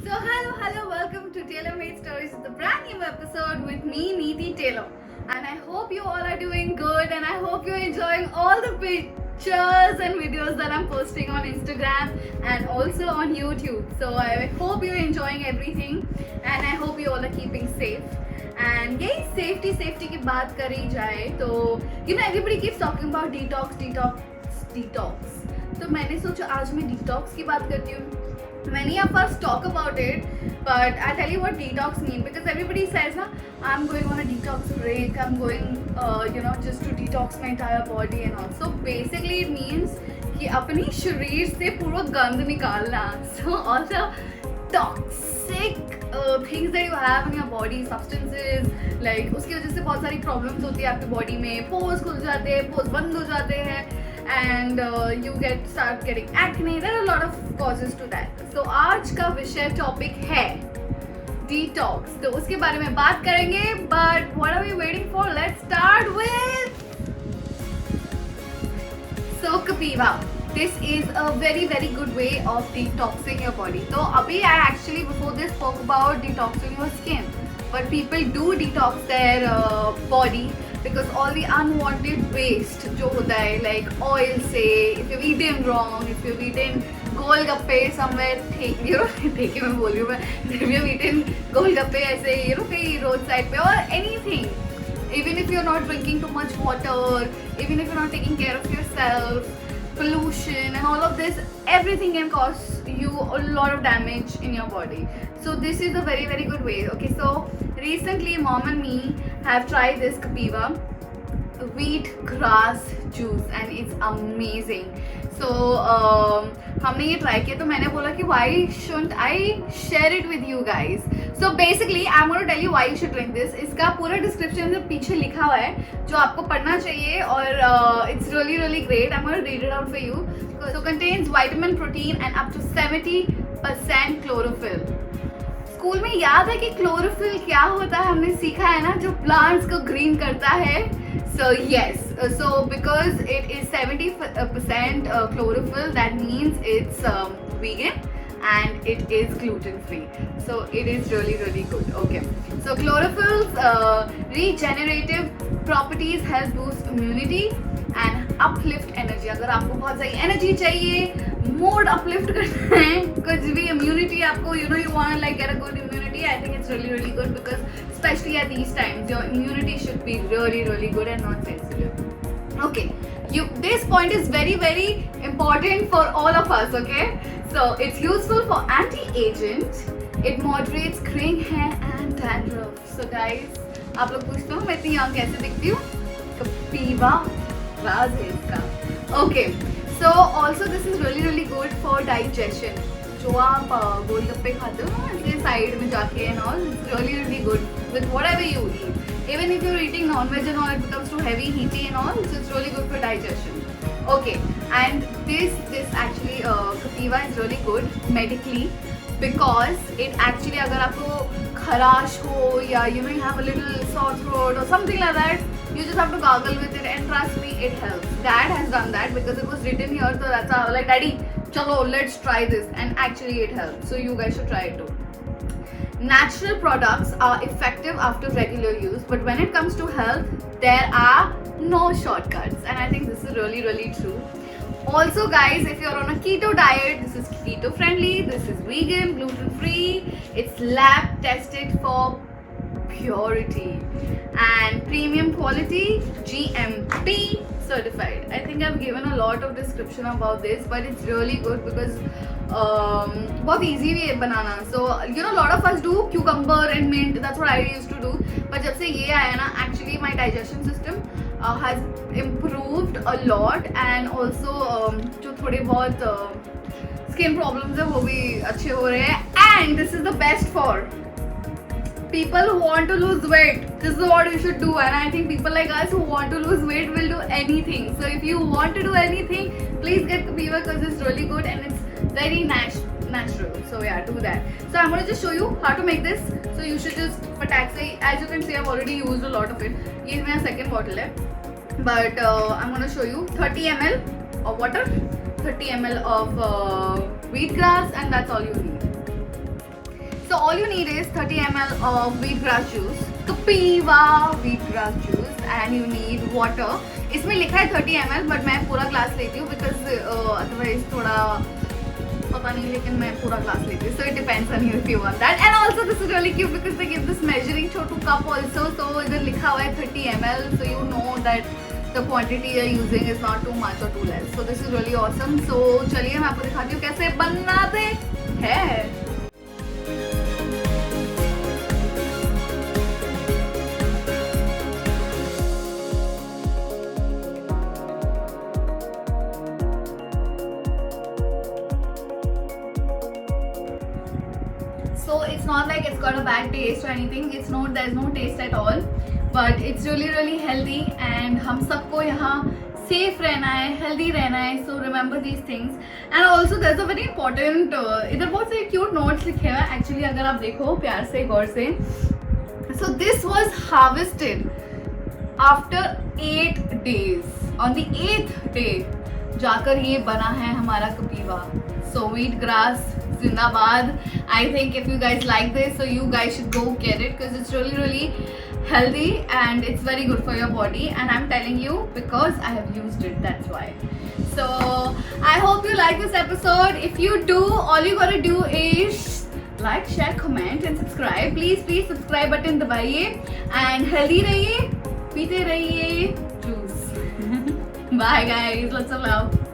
So hello, welcome to Taylor Made Stories, the brand new episode with me, Neeti Taylor. And I hope you all are doing good and I hope you're enjoying all the pictures and videos that I'm posting on Instagram and also on YouTube. So I hope you're enjoying everything and I hope you all are keeping safe. And yay, safety की बात करी जाए तो everybody keeps talking about detox. तो मैंने सोचा आज मैं detox की बात करती हूँ. Many of us talk about it, but I'll tell you what detox means because everybody says, "Na, I'm going on a detox break. I'm going, just to detox my entire body and all." So basically, it means कि अपनी शरीर से पूरा गंद निकालना. So all the toxic things that you have in your body, substances, like उसकी वजह से बहुत सारी problems होती है आपकी body में. Pores खुल जाते हैं, pores बंद हो जाते हैं. And you start getting acne. There are a lot of causes to that. So आज का विषय टॉपिक है detox. तो उसके बारे में बात करेंगे. But what are we waiting for? Let's start with Kapiva. This is a very good way of detoxing your body. So अभी I actually before this spoke about detoxing your skin. But people do detox their body because all the unwanted waste जो होता है like oil से, if you've eaten wrong, if you've eaten golgappe somewhere ठेके में बोल रही हूँ मैं, if you've eaten गोलगप्पे ऐसे कहीं road side पे or anything, even if you're not drinking too much water, even if you're not taking care of yourself, pollution and all of this, everything can cause you a lot of damage in your body. So this is a very good way. Okay, so recently mom and me have tried this Kapiva wheat grass juice and it's amazing. So हमने ये try किया तो मैंने बोला कि why shouldn't I share it with you guys? So basically I'm going to tell you why you should drink this. इसका पूरा description से पीछे लिखा हुआ है जो आपको पढ़ना चाहिए और it's really great. I'm going to read it out for you. So contains vitamin, protein and up to 70% chlorophyll. School में याद है कि क्लोरोफिल क्या होता है, हमने सीखा है ना, जो प्लांट्स को ग्रीन करता है. So yes, so because it is 70% chlorophyll, that means it's vegan and it is gluten free. So it is really good. Okay, so chlorophyll's regenerative properties help boost immunity and uplift energy. अगर आपको बहुत सारी energy चाहिए, mood uplift करना है, कुछ भी immunity आपको, you want like get a good immunity, I think it's really good because especially at these times your immunity should be really good and not sensitive. Okay, this point is very important for all of us. Okay, so it's useful for anti-aging, it moderates graying hair and dandruff. So guys, आप लोग पूछते हो मैं इतनी young कैसे दिखती हूँ? Kapiva राज है इसका. Okay, so also this is really good for digestion. जो आप गोलगप्पे खाते हो ना ऐसे साइड में जाके and all, it's really good with whatever you eat. Even if you're eating non-veg and all, it becomes too heavy, heaty and all, so it's really good for digestion. Okay, and this actually Kapiva is really good medically because it actually अगर आपको खराश हो या you have a little sore throat or something like that, you just have to gargle with it and trust me, it helps. Dad has done that because it was written here, so that's how I was like, Daddy, chalo, let's try this, and actually it helps. So you guys should try it too. Natural products are effective after regular use, but when it comes to health, there are no shortcuts, and I think this is really true. Also guys, if you're on a keto diet, this is keto friendly, this is vegan, gluten free, it's lab tested for purity and premium quality, GMP certified. I think I've given a lot of description about this, but it's really good because बहुत easy way है बनाना. So a lot of us do cucumber and mint, that's what I used to do. But जब से ये आया ना, actually my digestion system has improved a lot and also जो थोड़े बहुत skin problems है वो भी अच्छे हो रहे हैं. And this is the best for people who want to lose weight. This is what you should do, and I think people like us who want to lose weight will do anything. So if you want to do anything, please get Kapiva because it's really good and it's very natural. So yeah, do that. So I'm going to just show you how to make this. So you should just pataxi. As you can see, I've already used a lot of it. This is my second bottle hai. But I'm going to show you 30 ml of water, 30 ml of wheatgrass, and that's all you need. all you need is 30 ml of wheatgrass juice, Kapiva wheatgrass juice, and you need water. इसमें लिखा है 30 ml, but मैं पूरा glass लेती हूँ because otherwise थोड़ा पता नहीं, लेकिन मैं पूरा ग्लास लेती हूँ. So it depends on you if you want that. And also this is really cute because they give this measuring Chhotu cup also. So इधर लिखा हुआ है 30 ml, so you know that the quantity you're using is not too much or too less. So this is really awesome. So चलिए मैं आपको दिखाती हूँ कैसे बनाते हैं. So it's not like it's got a bad taste or anything. It's not, there's no taste at all. But it's really healthy and हम सबको यहाँ safe रहना है, healthy रहना है. So remember these things. And also there's a very important इधर बहुत से cute notes लिखे हुए हैं. Actually अगर आप देखो प्यार से गौर से. So this was harvested after 8 days. On the 8th day जाकर ये बना है हमारा Kapiva. So wheatgrass Zindabad. I think if you guys like this, so you guys should go get it because it's really healthy and it's very good for your body, and I'm telling you because I have used it, that's why. So I hope you like this episode. If you do, all you gotta do is like, share, comment and subscribe. Please subscribe button दबाइए and healthy रहिए, पीते रहिए juice. Bye guys, lots of love.